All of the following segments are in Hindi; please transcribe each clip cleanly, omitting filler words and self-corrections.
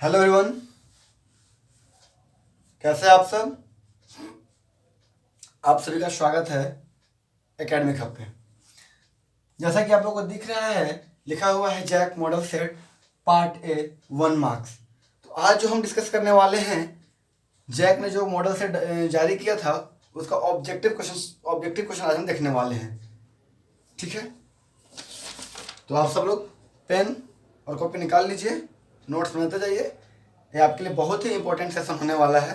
हेलो एवरीवन, कैसे हैं आप सब। आप सभी का स्वागत है एकेडमिक हब पे। जैसा कि आप लोगों को दिख रहा है, लिखा हुआ है JAC model set part A 1 marks. तो आज जो हम डिस्कस करने वाले हैं, जैक ने जो मॉडल सेट जारी किया था उसका ऑब्जेक्टिव क्वेश्चन आज हम देखने वाले हैं। ठीक है, तो आप सब लोग पेन और कॉपी निकाल लीजिए, नोट्स बनाते जाइए। ये आपके लिए बहुत ही इंपॉर्टेंट सेशन होने वाला है,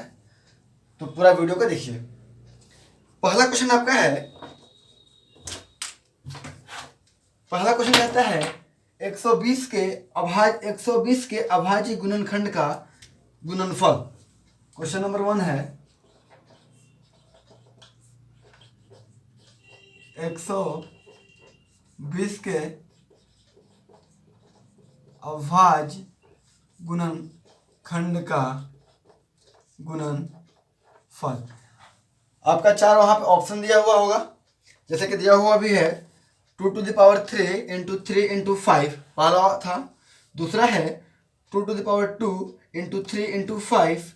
तो पूरा वीडियो को देखिए। पहला क्वेश्चन आपका है, पहला क्वेश्चन कहता है 120 के अभाज्य गुणनखंड का गुणनफल। क्वेश्चन नंबर 1 है 120 के अभाज्य गुणनखंड का गुणनफल। आपका 4 वहां पे ऑप्शन दिया हुआ होगा, जैसे कि दिया हुआ भी है 2⁵ इंटू 3 इंटू 5 पहला था। दूसरा है 2⁵ इंटू 3 इंटू 5,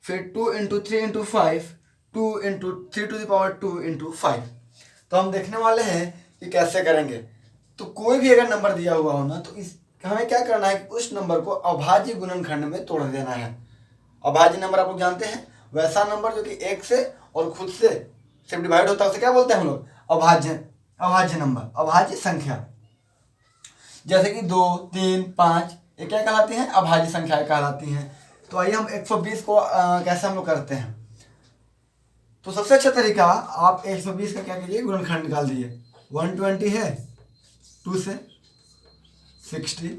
फिर 2 इंटू 3 इंटू 5, 2 इंटू 3⁵2 इंटू 5। तो हम देखने वाले हैं कि कैसे करेंगे। तो कोई भी अगर नंबर दिया हुआ हो ना, तो इस हमें क्या करना है कि उस नंबर को अभाज्य गुणनखंड में तोड़ देना है। अभाज्य नंबर आप लोग जानते हैं, वैसा नंबर जो कि एक से और खुद से सिर्फ डिवाइड होता है उसे क्या बोलते हैं हम लोग, अभाज्य नंबर, अभाज्य संख्या। जैसे कि 2, 3, 5 ये क्या कहलाती हैं, अभाज्य संख्याएं कहलाती हैं। तो आइए हम 120 को कैसे हम लोग करते हैं। तो सबसे अच्छा तरीका, आप 120 का क्या कीजिए, गुणनखंड निकाल दीजिए। 120 है 2 से 60,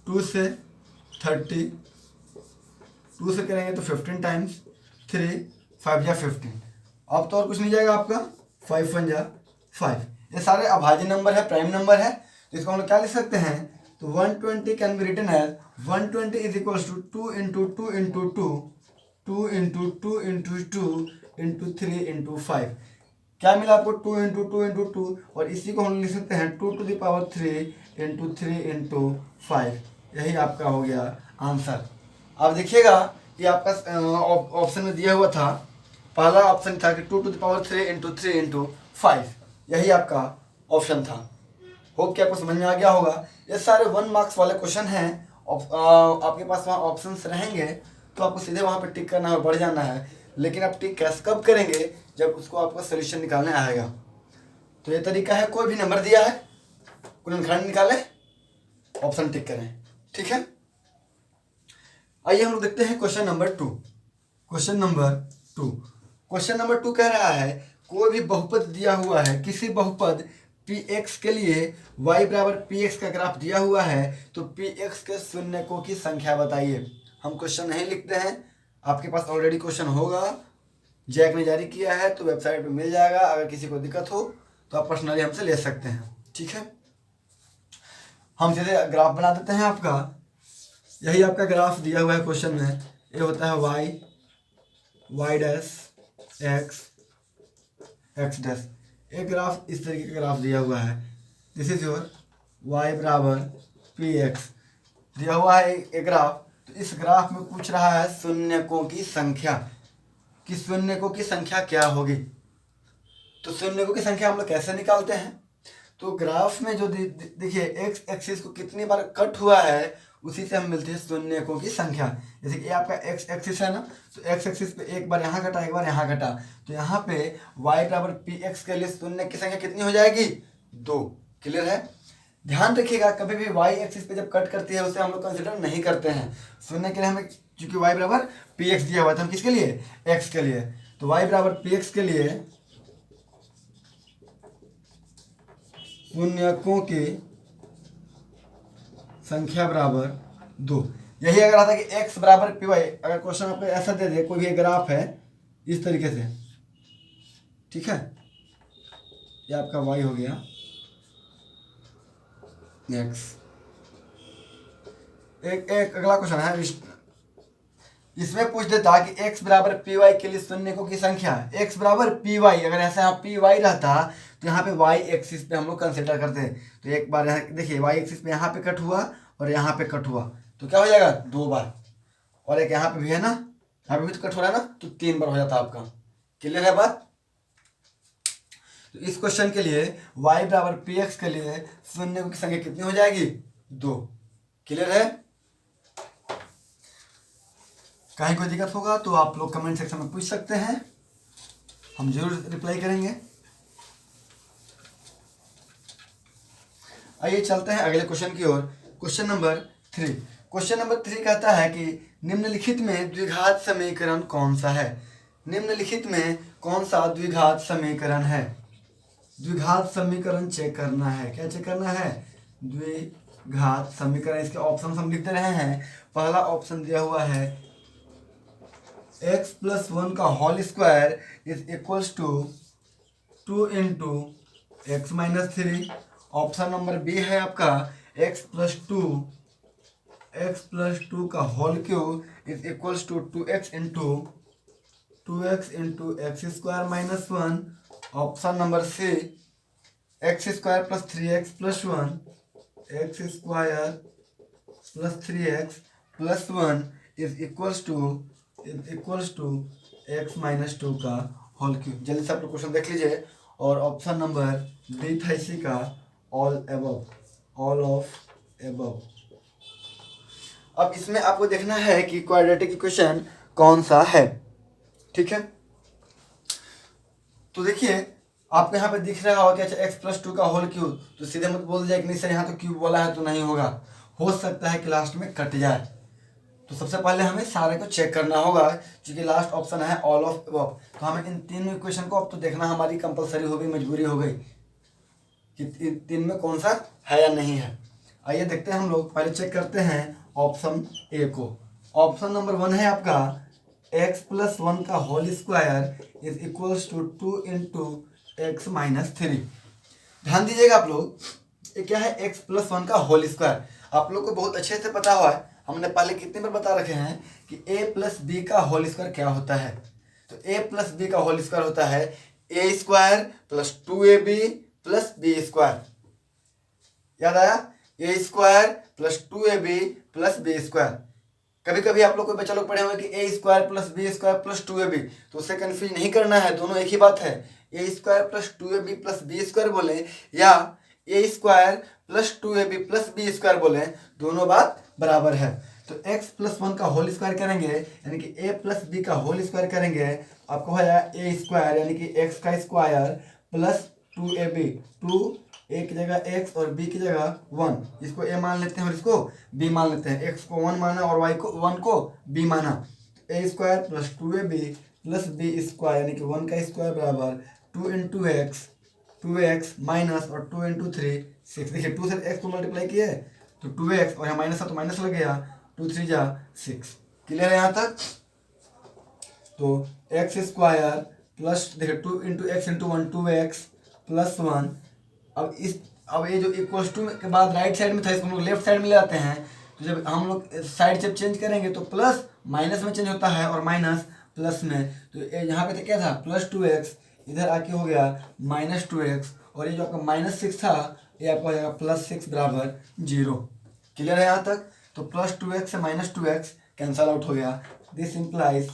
2 से 30, 2 से करेंगे तो 15 टाइम्स 3, 5 या 15। अब तो और कुछ नहीं जाएगा आपका, 5 1 जा 5। ये सारे अभाज्य नंबर है, प्राइम नंबर है, तो इसको हम लोग क्या लिख सकते हैं। तो 120 can be written as 120 is equals to 2 into 2 into 2, 2 into 2 into 2 into 3 into 5। क्या मिला आपको, 2 इंटू 2 इंटू 2, और इसी को हम लिख सकते हैं 2⁵3 इंटू 3 इंटू 5। यही आपका हो गया आंसर। अब देखिएगा कि आपका ऑप्शन में दिया हुआ था, पहला ऑप्शन था कि 2⁵3 इंटू 3 इंटू 5, यही आपका ऑप्शन था। होप कि आपको समझ में आ गया होगा। ये सारे 1 मार्क्स वाले क्वेश्चन हैं। आपके पास वहाँ ऑप्शंस रहेंगे तो आपको सीधे वहाँ पे टिक करना है और बढ़ जाना है। लेकिन आप टिक कैसे कब करेंगे, जब उसको आपको सोल्यूशन निकालने आएगा। तो ये तरीका है, कोई भी नंबर दिया है गुणनखंड निकालें, ऑप्शन टिक करें। ठीक है, आइए हम लोग देखते हैं क्वेश्चन नंबर 2। क्वेश्चन नंबर 2 कह रहा है कोई भी बहुपद दिया हुआ है, किसी बहुपद px के लिए y बराबर px का ग्राफ दिया हुआ है, तो px के शून्यकों की संख्या बताइए। हम क्वेश्चन नहीं लिखते हैं, आपके पास ऑलरेडी क्वेश्चन होगा, जैक ने जारी किया है तो वेबसाइट पे मिल जाएगा। अगर किसी को दिक्कत हो तो आप पर्सनली हमसे ले सकते हैं। ठीक है, हम सीधे ग्राफ बना देते हैं आपका। यही आपका ग्राफ दिया हुआ है क्वेश्चन में। ये होता है y डैश x डैश। एक ग्राफ इस तरीके का ग्राफ दिया हुआ है, दिस इज योर y बराबर px दिया हुआ है एक ग्राफ। तो इस ग्राफ में पूछ रहा है शून्यकों की संख्या, कि शून्यकों की संख्या क्या होगी। तो शून्यकों की संख्या हम लोग कैसे निकालते हैं, तो ग्राफ में जो देखिए एक्स एक्सिस को कितनी बार कट हुआ है उसी से हम मिलती है शून्यकों की संख्या। जैसे कि आपका एक्स एक्सिस है ना, तो एक्स एक्सिस पे एक बार यहाँ कटा, एक बार यहाँ कटा, तो यहाँ पे y बराबर पी एक्स के लिए शून्य की संख्या कितनी हो जाएगी, 2। क्लियर है, ध्यान रखिएगा कभी भी y एक्सिस पे जब कट करती है उसे हम लोग कंसिडर नहीं करते हैं। शून्य के लिए हमें, चूंकि y बराबर पी एक्स दिया हुआ था, हम किसके लिए, x के लिए, तो y बराबर पी एक्स के लिए शून्यकों की संख्या बराबर 2। यही अगर आता कि x बराबर पी वाई, अगर क्वेश्चन आपको ऐसा दे दे, कोई भी ग्राफ है इस तरीके से, ठीक है, ये आपका y हो गया x। एक अगला क्वेश्चन है, इसमें पूछ देता कि x बराबर पी वाई के लिए शून्यकों की संख्या, x बराबर पी वाई, अगर ऐसा यहाँ पी वाई रहता तो यहाँ पे y एक्सिस पे हम लोग कंसिडर करते हैं। तो एक बार यहाँ देखिए y एक्सिस पे यहाँ पे कट हुआ और यहाँ पे कट हुआ, तो क्या हो जाएगा 2 बार, और एक यहाँ पे भी है ना, यहाँ पे भी तो कट हो रहा है ना, तो 3 बार हो जाता आपका। क्लियर है बात? तो इस क्वेश्चन के लिए y बराबर px के लिए शून्य की संख्या कितनी हो जाएगी? 2। क्लियर है? कहीं कोई दिक्कत होगा तो आप लोग कमेंट सेक्शन में पूछ सकते हैं, हम जरूर रिप्लाई करेंगे। आइए चलते हैं अगले क्वेश्चन की ओर। Question number 3। क्वेश्चन नंबर 3 कहता है कि निम्नलिखित में द्विघात समीकरण कौन सा है? निम्नलिखित में कौन सा द्विघात समीकरण है? द्विघात समीकरण चेक करना है। क्या चेक करना है? द्विघात समीकरण। इसके ऑप्शन हम लिखते रहे हैं। पहला ऑप्शन दिया हुआ है x + 1 का whole square is equals to 2 into x minus 3। Option number B है आपका x + 2 का whole cube is equals to 2x into x square minus 1। Option number C x square + 3x + 1 x square + 3x + 1 is equals to x - 2 का होल क्यूब। जल्दी से आप लोग क्वेश्चन देख लीजिए। और ऑप्शन नंबर डी था इसी का ऑल ऑफ एबव। अब इसमें आपको देखना है कि क्वाड्रेटिक इक्वेशन कौन सा है। ठीक है, तो देखिए आपको यहाँ पे दिख रहा होगा कि अच्छा x + 2 का होल क्यूब, तो सीधे मत बोल जाए कि नहीं सर यहाँ तो क्यूब बोला है तो नहीं होगा, हो सकता है कि लास्ट में कट जाए। तो सबसे पहले हमें सारे को चेक करना होगा, क्योंकि लास्ट ऑप्शन है ऑल ऑफ एबव। तो हमें इन तीनों इक्वेशन को अब तो देखना हमारी कंपलसरी हो गई, मजबूरी हो गई कि तीन में कौन सा है या नहीं है। आइए देखते हैं हम लोग। पहले चेक करते हैं ऑप्शन ए को। ऑप्शन नंबर 1 है आपका x + 1 का whole square is equals to 2 into x minus 3। ध्यान दीजिएगा आप लोग, ये क्या है? x + 1 का होल स्क्वायर। आप लोग को बहुत अच्छे से पता हुआ है, हमने पहले कितने बार बता रखे हैं कि a + b का होल स्क्वायर क्या होता है। तो a + b का होल स्क्वायर होता है a square + 2ab + b square. याद आया? a square + 2ab + b square. कभी कभी आप लोग को बच्चा लोग पढ़े होंगे कि a square + b square + 2ab, तो उससे कंफ्यूज नहीं करना है, दोनों एक ही बात है। a square + 2ab + b square बोले या a square + 2ab + b square बोले, दोनों बात बराबर है। तो x + 1 का होल स्क्वायर करेंगे यानी कि a + b का होल स्क्वायर करेंगे, आपको हो जाएगा a स्क्वायर यानी कि x का स्क्वायर + 2ab। 2 a की जगह x और b की जगह 1, इसको a मान लेते हैं और इसको b मान लेते हैं। x को 1 माना और y को 1 को b माना। a square + 2ab + b square यानी कि 1 का स्क्वायर बराबर 2 इंटू एक्स माइनस और 2 इंटू 3 6। देखिए 2 से x को मल्टीप्लाई किए तो 2x और यहाँ माइनस है तो माइनस लग गया, 2 3 जा 6। क्लियर है यहाँ तक? तो एक्स स्क्वायर प्लस देखिए 2 इंटू एक्स इंटू 1 2x + 1। अब ये जो इक्वल्स टू के बाद राइट साइड में था, इसको हम लोग लेफ्ट साइड में ले आते हैं। तो जब हम लोग साइड जब चेंज करेंगे तो प्लस माइनस में चेंज होता है और माइनस प्लस में। तो यहाँ पे तो क्या था? +2x, इधर आके हो गया -2x, और ये जो आपका -6 था ये आपका हो जाएगा +6 बराबर 0। क्लियर है यहाँ तक? तो +2x से -2x कैंसल आउट हो गया। दिस इम्प्लाइज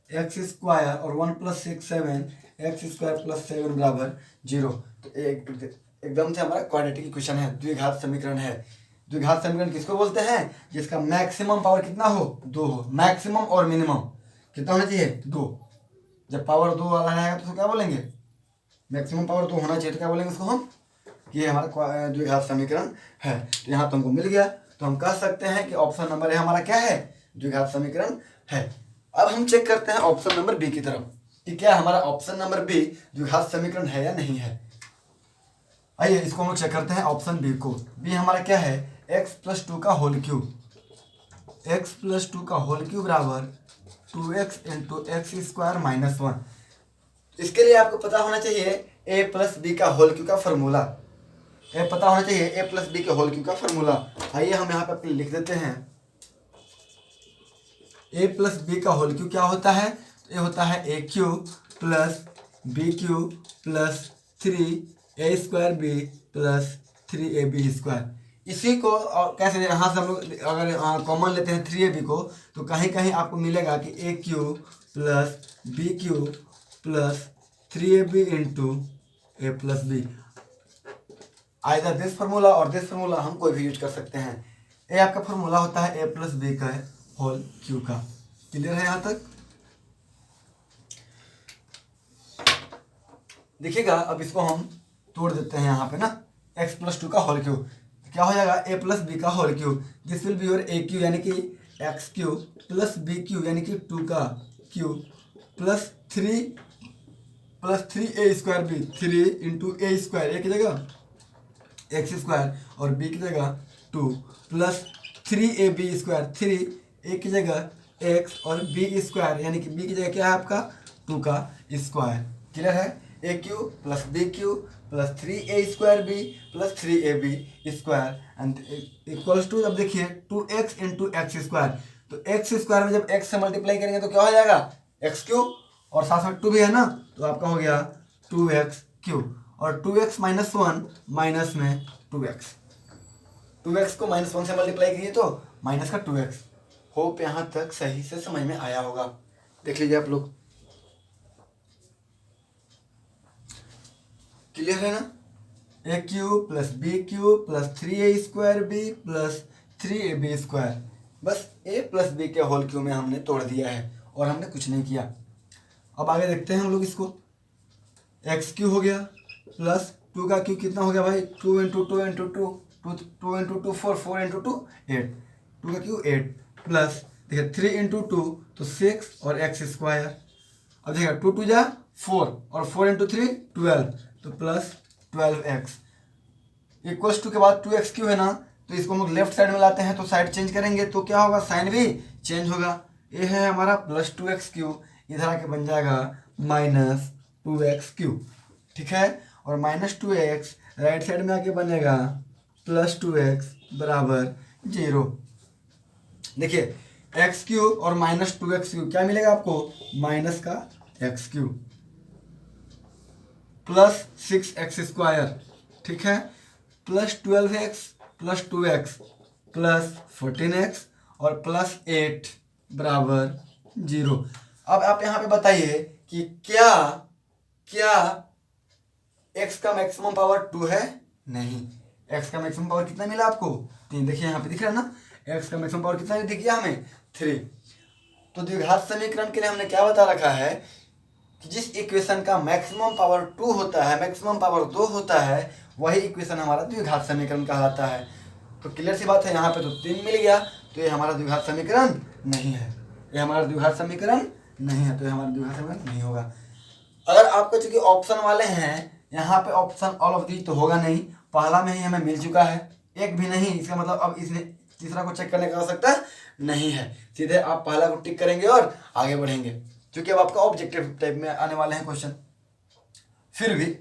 x स्क्वायर और 1 + 6 7 x स्क्वायर + 7 बराबर 0। तो एकदम से हमारा क्वाड्रेटिक इक्वेशन है, द्विघात समीकरण है। द्विघात समीकरण किसको बोलते हैं? जिसका मैक्सिमम पावर कितना हो? 2 हो। मैक्सिमम और मिनिमम कितना होना चाहिए? 2। जब पावर 2 वाला रहेगा तो क्या बोलेंगे? मैक्सिमम पावर 2 होना चाहिए, तो क्या बोलेंगे उसको हम? ये हमारा द्विघात समीकरण है। तो यहाँ तो हमको मिल गया, तो हम कह सकते हैं कि ऑप्शन नंबर ए हमारा क्या है? द्विघात समीकरण है। अब हम चेक करते हैं ऑप्शन नंबर बी की तरफ कि क्या हमारा ऑप्शन नंबर बी द्विघात समीकरण है या नहीं है। आइए इसको हम चेक करते हैं ऑप्शन बी को। बी हमारा क्या है? x + 2 का होल क्यूब। x + 2 का होल क्यूब बराबर 2x into x square minus 1। इसके लिए आपको पता होना चाहिए a + b का होल क्यूब का फॉर्मूला। पता होना चाहिए a + b के होल क्यूब का फॉर्मूला। आइए हम यहाँ पे अपने लिख देते हैं। a + b का होल क्यूब क्या होता है? ये होता है a³ + b³ + 3a² b + 3ab²। इसी को और कैसे यहाँ से हम लोग अगर कॉमन लेते हैं 3ab को, तो कहीं कहीं आपको मिलेगा कि AQ plus BQ plus 3ab into A plus B. Either this formula और दिस फार्मूला हम कोई भी यूज कर सकते हैं। ए आपका फार्मूला होता है A प्लस बी का होल क्यू का। क्लियर है यहाँ तक? देखिएगा, अब इसको हम तोड़ देते हैं यहाँ पे ना, x प्लस 2 का होल क्यूब क्या हो जाएगा, A प्लस बी का whole cube. This will be your AQ यानी कि x क्यूब प्लस BQ यानी कि 2 का cube plus 3a square b, 3 into a square, a की जगह एक्स स्क्वायर और बी की जगह 2 प्लस 3ab स्क्वायर, 3 ए की जगह एक्स और बी स्क्वायर यानी कि बी की जगह क्या है आपका 2 का स्क्वायर। क्लियर है? A cube plus b cube plus 3a square B plus 3ab square and equals to, अब देखिए 2x इंटू एक्स स्क्वायर, तो एक्स स्क्वायर में जब x से मल्टीप्लाई करेंगे तो क्या हो जाएगा एक्स क्यूब, और साथ में 2 भी है ना, तो आपका हो गया 2x क्यूब, और 2x माइनस 1 माइनस में 2x, 2x को माइनस 1 से मल्टीप्लाई कीजिए तो माइनस का 2x। होप यहाँ तक सही से समझ में आया होगा। देख लीजिए आप लोग, क्लियर है ना? A cube plus b cube plus 3a square B plus 3ab square, बस a प्लस बी के होल क्यूब में हमने तोड़ दिया है और हमने कुछ नहीं किया। अब आगे देखते हैं हम लोग इसको, एक्स क्यू हो गया प्लस 2 का क्यू कितना हो गया भाई, 2 इंटू 2 इंटू 2, 2 इंटू 2 4, 4 इंटू 2 8, 2 का क्यू 8 प्लस देखिए 3 इंटू 2 तो 6 और एक्स स्क्वायर। अब देखिए 2 2 जा 4 और 4 इंटू 3 12, तो प्लस 12x इक्वल्स टू के बाद 2x क्यू है ना, तो इसको हम लोग लेफ्ट साइड में लाते हैं, तो साइड चेंज करेंगे तो क्या होगा, साइन भी चेंज होगा। ये है हमारा प्लस 2x क्यू, इधर आके बन जाएगा माइनस 2x क्यू, ठीक है, और माइनस 2x राइट साइड में आके बनेगा प्लस 2x बराबर 0। देखिए एक्स क्यू और माइनस 2x क्यू क्या मिलेगा आपको, माइनस का x Q plus 6x square, ठीक है, plus 12x plus 2x plus 14x और प्लस 8 बराबर 0। अब आप यहाँ पे बताइए कि क्या x का मैक्सिमम पावर 2 है? नहीं, x का मैक्सिमम पावर कितना मिला आपको, 3। देखिए यहाँ पे दिख रहा है ना, x का मैक्सिमम पावर कितना दिख गया हमें, 3। तो द्विघात समीकरण के लिए हमने क्या बता रखा है कि जिस इक्वेशन का मैक्सिमम पावर 2 होता है, मैक्सिमम पावर 2 होता है, वही इक्वेशन हमारा द्विघात समीकरण कहलाता है। तो क्लियर सी बात है, यहाँ पे तो 3 मिल गया, तो ये हमारा द्विघात समीकरण नहीं है, ये हमारा द्विघात समीकरण नहीं है, तो ये हमारा द्विघात समीकरण नहीं होगा। अगर आपको चूंकि ऑप्शन वाले हैं, यहाँ पे ऑप्शन ऑल ऑफ दीज तो होगा नहीं, पहला में ही हमें मिल चुका है, एक भी नहीं, इसका मतलब अब इसने तीसरा को चेक करने की आवश्यकता नहीं है, सीधे आप पहला को टिक करेंगे और आगे बढ़ेंगे, क्योंकि अब आपका ऑब्जेक्टिव टाइप में आने वाले हैं क्वेश्चन। फिर भी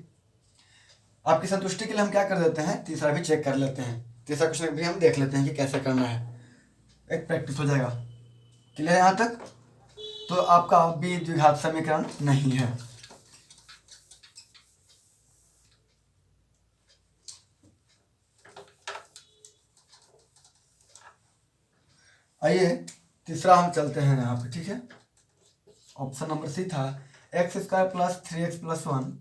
आपकी संतुष्टि के लिए हम क्या कर देते हैं, तीसरा भी चेक कर लेते हैं, तीसरा क्वेश्चन भी हम देख लेते हैं कि कैसे करना है, एक प्रैक्टिस हो जाएगा। क्लियर है यहाँ तक? तो आपका बी द्विघात समीकरण नहीं है। आइए तीसरा हम चलते हैं यहाँ पे, ठीक है। ऑप्शन नंबर सी था x square plus 3x plus 1,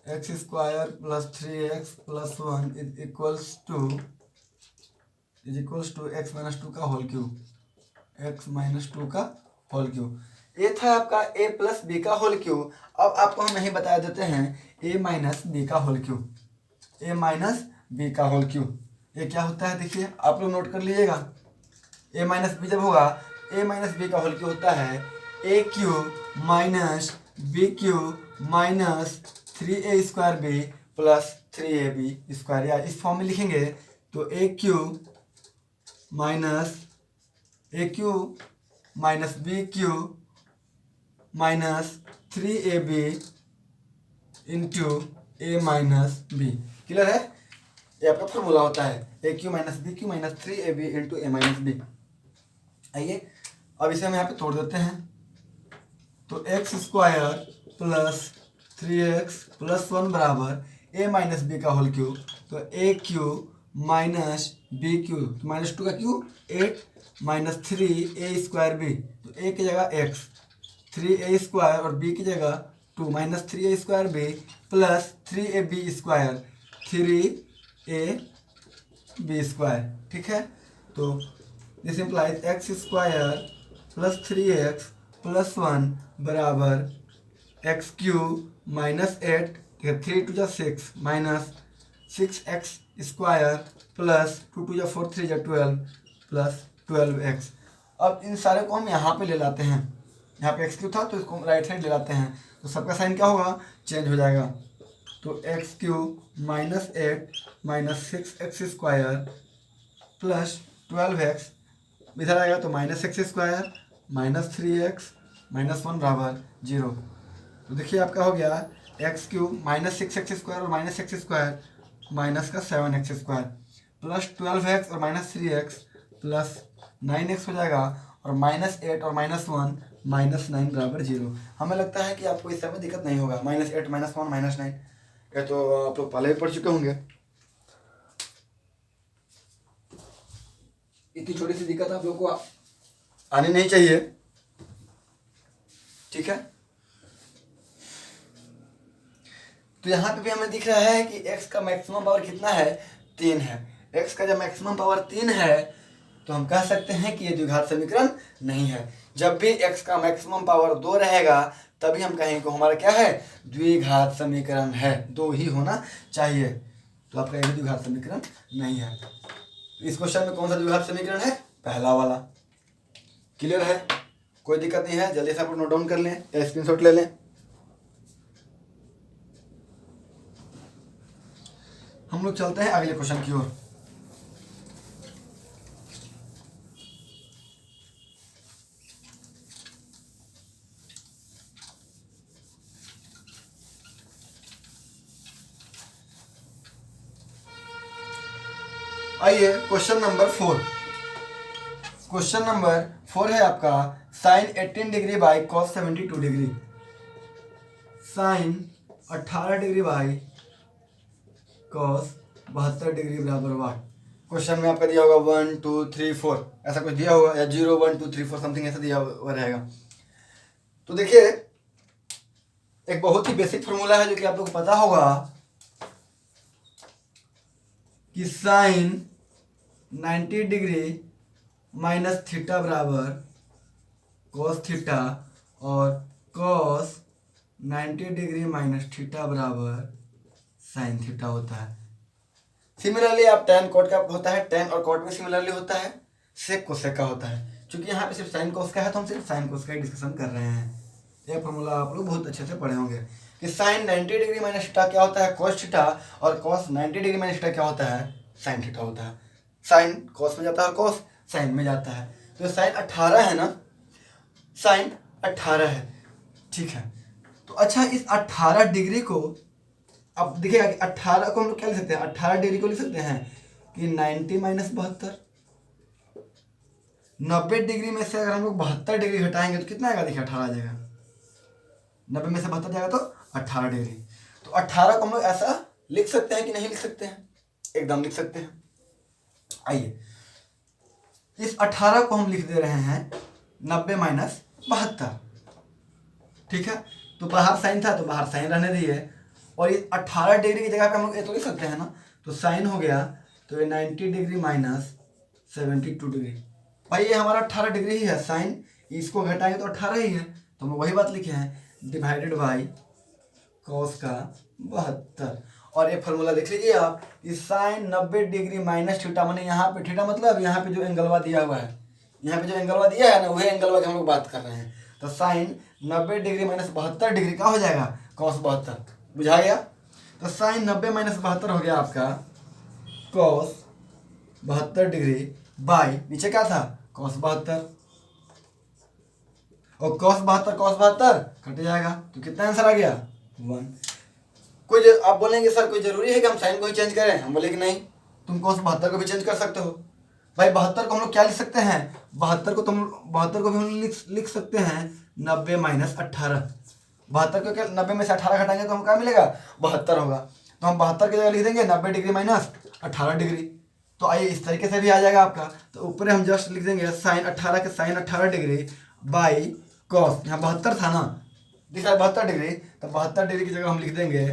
x square plus 3x plus 1 is equals to x minus 2 का होल क्यूब, एक्स माइनस 2 का होल क्यूब। ये था आपका a प्लस बी का होल क्यूब। अब आपको हम यही बता देते हैं a माइनस बी का whole cube, a minus B का होल क्यूब ये क्या होता है, देखिए आप लोग नोट कर लीजिएगा। a माइनस बी जब होगा, a माइनस बी का होल क्यूब होता है a cube minus B cube minus 3a square B plus 3ab square, या इस फॉर्म में लिखेंगे तो a cube minus B cube minus 3ab into a minus B. Clear है? ये आपका फॉर्मूला होता है a cube minus B cube minus 3ab into a minus B. आइए अब इसे हम यहाँ पे तोड़ देते हैं, तो x square plus 3x plus 1 बराबर a माइनस बी का होल क्यूब, तो a cube minus B cube, तो -2 का क्यू 8 माइनस 3a² b, तो a की जगह x, 3a² और b की जगह 2 minus 3a² b plus 3ab², 3ab², ठीक है। तो this implies x² plus 3x plus 1 बराबर x³ minus 8, 3 2 6 minus 6x² plus 2 2 4 3 12 plus 12x। अब इन सारे को हम यहाँ पे ले लाते हैं, यहाँ पे x³ था तो इसको राइट साइड ले लाते हैं, तो सबका साइन क्या होगा, चेंज हो जाएगा। तो x³ minus 8 minus 6x² plus 12x, इधर आएगा तो minus x² minus 3x minus 1 बराबर 0। तो देखिए आपका हो गया x³ माइनस 6x² और माइनस x² माइनस का 7x² प्लस 12x और माइनस 3x प्लस 9x हो जाएगा, और -8 और -1 -9 बराबर 0। हमें लगता है कि आपको इस समय दिक्कत नहीं होगा, -8 -1 -9, ये तो आप लोग पहले भी पढ़ चुके होंगे। इतनी छोटी सी दिक्कत आप लोग को आनी नहीं चाहिए, ठीक है। तो यहाँ पे भी हमें दिख रहा है कि x का मैक्सिमम पावर कितना है, 3 है। x का जब मैक्सिमम पावर 3 है तो हम कह सकते हैं कि ये द्विघात समीकरण नहीं है। जब भी x का मैक्सिमम पावर 2 रहेगा तभी हम कहेंगे कि हमारा क्या है, द्विघात समीकरण है, 2 ही होना चाहिए। तो आपका ये द्विघात समीकरण नहीं है। तो इस क्वेश्चन में कौन सा द्विघात समीकरण है, पहला वाला। क्लियर है, कोई दिक्कत नहीं है, जल्दी से आप नोट डाउन कर लें या स्क्रीनशॉट ले लें। हम लोग चलते हैं अगले क्वेश्चन की ओर। आइए क्वेश्चन नंबर 4। क्वेश्चन नंबर 4 है आपका sine 18 degree by cos 72 degree. Sine 18 degree by cos 72 degree बराबर वाट। क्वेश्चन में आपका दिया होगा 1 2 3 4 ऐसा कुछ दिया होगा, या 0 1 2 3 4 समथिंग ऐसा दिया हुआ रहेगा। तो देखिए एक बहुत ही बेसिक फॉर्मूला है जो कि आप लोग को पता होगा कि साइन 90 डिग्री माइनस थीटा बराबर कॉस थीटा, और कॉस 90 डिग्री माइनस थीटा बराबर साइन थीटा होता है। सिमिलरली आप टेन कॉट का होता है, टेन और कॉट में सिमिलरली होता है, सेक कोसेक का होता है। क्योंकि यहाँ पे सिर्फ साइन कोस का है तो हम सिर्फ साइन कोस का ही डिस्कशन कर रहे हैं। यह फॉर्मूला आप लोग बहुत अच्छे से पढ़े होंगे कि साइन 90 डिग्री माइनस थीटा क्या होता है, कॉस थीटा, और कॉस 90 डिग्री माइनस थीटा क्या होता है, साइन थीटा होता है। साइन कॉस में जाता है और कॉस साइन में जाता है। तो साइन 18 है ना, साइन 18 है, ठीक है। तो अच्छा इस 18 डिग्री को अब देखिएगा कि 18 को हम लोग क्या लिख सकते हैं, 18 डिग्री को लिख सकते हैं कि 90 माइनस 72। 90 डिग्री में से अगर हम लोग 72 डिग्री घटाएंगे तो कितना आएगा, देखिए 18 आ जाएगा। 90 में से 72 जाएगा तो 18 डिग्री। तो 18 को हम लोग ऐसा लिख सकते हैं कि नहीं लिख सकते हैं, एकदम लिख सकते हैं। आइए इस 18 को हम लिख दे रहे हैं 90 माइनस 72, ठीक है। तो बाहर साइन था तो बाहर साइन रहने दिए, और ये 18 डिग्री की जगह पे हम लोग ये तो लिख सकते हैं ना, तो साइन हो गया तो ये 90 डिग्री माइनस 72 डिग्री। भाई ये हमारा 18 डिग्री ही है, साइन इसको घटाएंगे तो 18 ही है, तो हम वही बात लिखे हैं, डिवाइडेड बाई कॉस का 72। और ये फॉर्मूला देख लीजिए आप, कि साइन 90 डिग्री माइनस थीटा, माने यहाँ पे थीटा मतलब यहाँ पे जो एंगलवा दिया हुआ है, यहाँ पे जो एंगलवा दिया है ना वही एंगलवा की हम लोग बात कर रहे हैं। तो साइन 90 डिग्री माइनस 72 डिग्री का हो जाएगा कॉस 72, बुझा गया। तो साइन 90 माइनस 72 हो गया आपका कॉस 72 डिग्री बाई नीचे क्या था, कॉस 72, और कॉस 72 कट जाएगा, तो कितना आंसर आ गया, 1। कोई आप बोलेंगे सर कोई जरूरी है कि हम साइन को ही चेंज करें, हम बोले कि नहीं, तुम कॉस 72 को भी चेंज कर सकते हो। भाई 72 को हम लोग क्या लिख सकते हैं, 72 को भी हम लिख सकते हैं 90 माइनस 18। 72 को क्या 90 में से 18 घटाएंगे तो हम क्या मिलेगा, 72 होगा। तो हम 72 की जगह लिख देंगे 90 डिग्री माइनस 18 डिग्री, तो आइए इस तरीके से भी आ जाएगा आपका। तो ऊपर हम जस्ट लिख देंगे साइन 18 के साइन 18 डिग्री बाई कॉस, यहाँ 72 था ना, दिख रहा है 72 डिग्री, तो 72 डिग्री की जगह हम लिख देंगे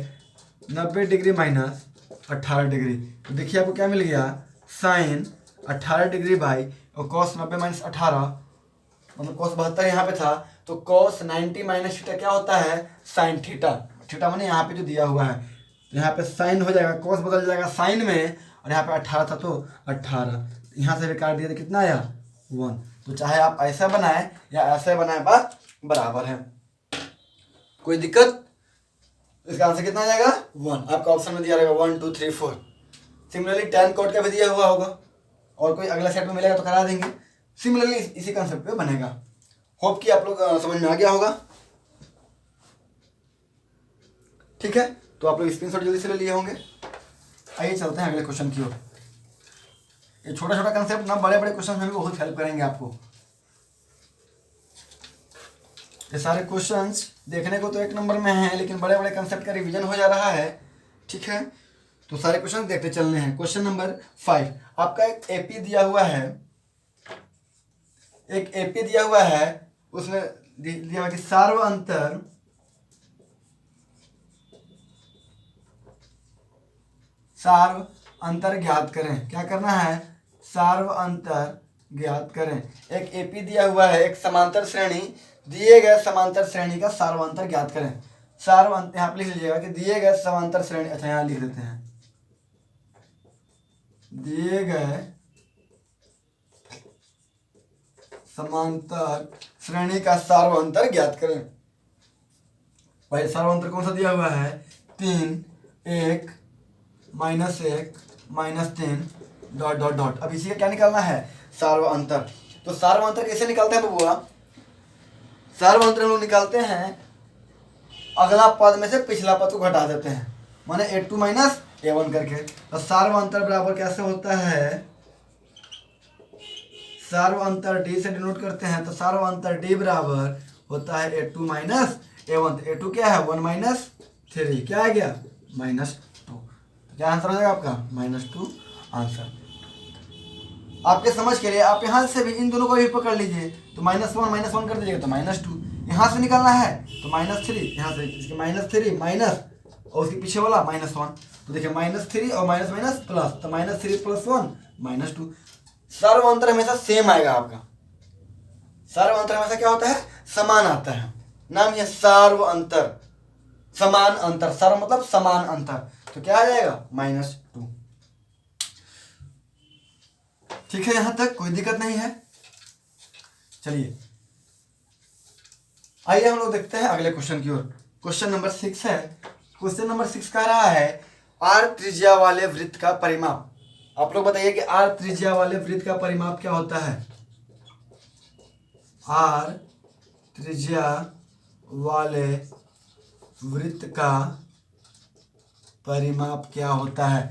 90 डिग्री माइनस 18 डिग्री। तो देखिए आपको क्या मिल गया, साइन 18 डिग्री बाई और कॉस 90 माइनस 18, मतलब कॉस 72 यहाँ पे था, तो कॉस 90 माइनस थीटा क्या होता है, साइन थीटा। थीटा मैंने यहाँ पे जो दिया हुआ है, तो यहाँ पे साइन हो जाएगा, कॉस बदल जाएगा साइन में, और यहाँ पे 18 था तो 18, यहाँ से भी काट दिया तो कितना आया 1। तो चाहे आप ऐसा बनाए या ऐसे बनाए, बात बराबर है, कोई दिक्कत। इसका आंसर कितना आ जाएगा 1, आपका ऑप्शन में दिया रहेगा 1 2 3 4। सिमिलरली tan cot का भी दिया हुआ होगा, और कोई अगला सेट में मिलेगा तो करा देंगे। सिमिलरली इसी कंसेप्ट पे बनेगा। होप कि आप लोग समझ में आ गया होगा। ठीक है, तो आप लोग स्क्रीनशॉट जल्दी से ले लिए होंगे। आइए चलते हैं अगले क्वेश्चन की ओर। ये छोटा छोटा कंसेप्ट ना बड़े बड़े क्वेश्चन में भी बहुत हेल्प करेंगे आपको। ये सारे क्वेश्चंस देखने को तो एक नंबर में हैं, लेकिन बड़े बड़े कंसेप्ट का रिवीजन हो जा रहा है। ठीक है, तो सारे क्वेश्चन देखते चलने हैं। क्वेश्चन नंबर 5 आपका एक एपी दिया हुआ है, एक एपी दिया हुआ है, उसमें दिया हुआ कि सार्व अंतर ज्ञात करें। क्या करना है, सार्व अंतर ज्ञात करें। एक एपी दिया हुआ है, एक समांतर श्रेणी, दिए गए समांतर श्रेणी का सार्वंतर ज्ञात करें। सार्वंतर यहाँ पे लिख लीजिएगा कि दिए गए समांतर श्रेणी, अच्छा यहाँ लिख देते हैं, दिए गए समांतर श्रेणी का सार्वंतर ज्ञात करें। भाई सार्वंतर कौन सा दिया हुआ है, 3 1 -1 -3 डॉट डॉट डॉट। अब इसी का क्या निकालना है, सार्वंतर। तो सार्वंतर कैसे निकालते हैं बबुआ, सार्वंतर हम लोग निकालते हैं, अगला पद में से पिछला पद को घटा देते हैं, माने a2 माइनस a1 करके। तो सार्वंतर बराबर कैसे होता है, सार्वंतर d से डिनोट करते हैं, तो सार्वंतर d बराबर होता है a2 माइनस a1। तो a2 क्या है 1 -3, क्या आ गया -2। क्या आंसर हो जाएगा आपका -2 आंसर। आपके समझ के लिए आप यहाँ से भी इन दोनों को भी पकड़ लीजिए, तो -1 कर दीजिएगा तो -2, यहाँ से निकालना है तो -3, यहाँ से इसके -3 माइनस और उसके पीछे वाला -1, तो देखिए -3 और माइनस माइनस प्लस, तो -3 + 1 -2। सार्वंतर हमेशा सेम आएगा आपका, सार्वंतर हमेशा क्या होता है, समान आता है, नाम ये सार्वंतर, समान अंतर, सार्व मतलब समान अंतर, तो क्या आ जाएगा -2। ठीक है, यहां तक कोई दिक्कत नहीं है। चलिए आइए हम लोग देखते हैं अगले क्वेश्चन की ओर। क्वेश्चन नंबर 6 है। क्वेश्चन नंबर 6 कह रहा है r त्रिज्या वाले वृत्त का परिमाप। आप लोग बताइए कि r त्रिज्या वाले वृत्त का परिमाप क्या होता है, r त्रिज्या वाले वृत्त का परिमाप क्या होता है।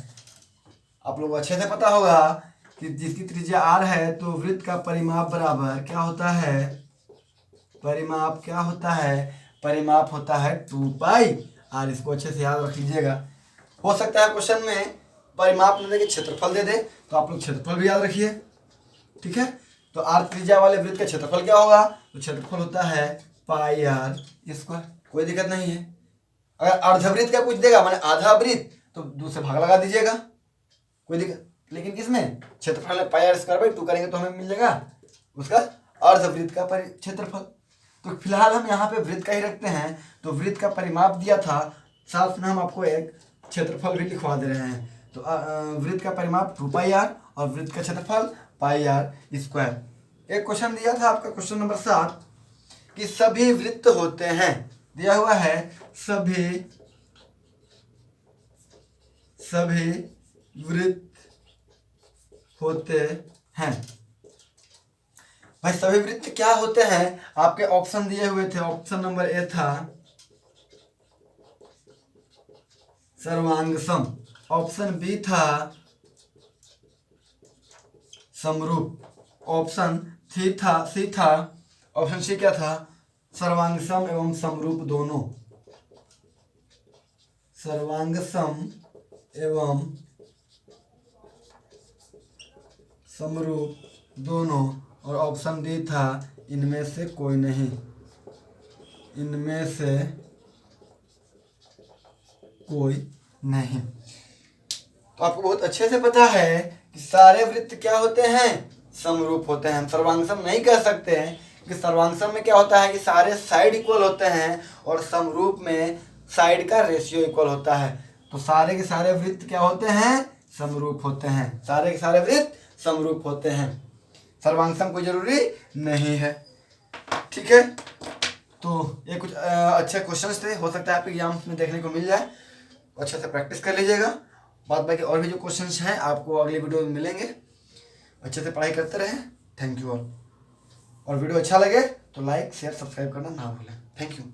आप लोग अच्छे से पता होगा कि जिसकी त्रिज्या r है, तो वृत्त का परिमाप बराबर क्या होता है, परिमाप क्या होता है, परिमाप होता है 2πr। इसको अच्छे से याद रख लीजिएगा। हो सकता है क्वेश्चन में परिमाप न दे के क्षेत्रफल दे दे, तो आप लोग क्षेत्रफल भी याद रखिए। ठीक है, तो r त्रिज्या वाले वृत्त का क्षेत्रफल क्या होगा, तो क्षेत्रफल होता है πr²। कोई दिक्कत नहीं है। अगर अर्धवृत्त का पूछ देगा, माने आधा वृत्त, तो 2 से भाग लगा दीजिएगा, कोई दिक्कत। लेकिन किसमें, क्षेत्रफल में πr² करेंगे तो हमें मिल जाएगा उसका अर्धवृत्त का क्षेत्रफल। तो फिलहाल हम यहाँ पे वृत्त का ही रखते हैं, तो वृत्त का परिमाप दिया था, साथ में हम आपको एक क्षेत्रफल भी लिखवा दे रहे हैं। तो वृत्त का परिमाप 2πr और वृत्त का क्षेत्रफल πr²। एक क्वेश्चन दिया था आपका क्वेश्चन नंबर 7 कि सभी वृत्त होते हैं, दिया हुआ है सभी वृत्त होते हैं। भाई सभी वृत्त क्या होते हैं, आपके ऑप्शन दिए हुए थे। ऑप्शन नंबर ए था सर्वांग सम, ऑप्शन बी था समरूप, ऑप्शन सी था ऑप्शन सी क्या था, सर्वांग सम एवं समरूप दोनों, सर्वांग सम एवं समरूप दोनों, और ऑप्शन डी था इनमें से कोई नहीं, इनमें से कोई नहीं। तो आपको बहुत अच्छे से पता है कि सारे वृत्त क्या होते हैं, समरूप होते हैं। हम सर्वांगसम नहीं कह सकते हैं कि सर्वांगसम में क्या होता है कि सारे साइड इक्वल होते हैं और समरूप में साइड का रेशियो इक्वल होता है। तो सारे के सारे वृत्त क्या होते हैं, समरूप होते हैं। सारे के सारे वृत्त समरूप होते हैं, सर्वांगसम कोई जरूरी नहीं है। ठीक है, तो ये कुछ अच्छे क्वेश्चंस थे, हो सकता है आपके एग्जाम में देखने को मिल जाए। अच्छे से प्रैक्टिस कर लीजिएगा। बाद बाकी और भी जो क्वेश्चंस हैं आपको अगली वीडियो में मिलेंगे। अच्छे से पढ़ाई करते रहें। Thank you all. और वीडियो अच्छा लगे तो लाइक शेयर सब्सक्राइब करना ना भूलें। Thank you.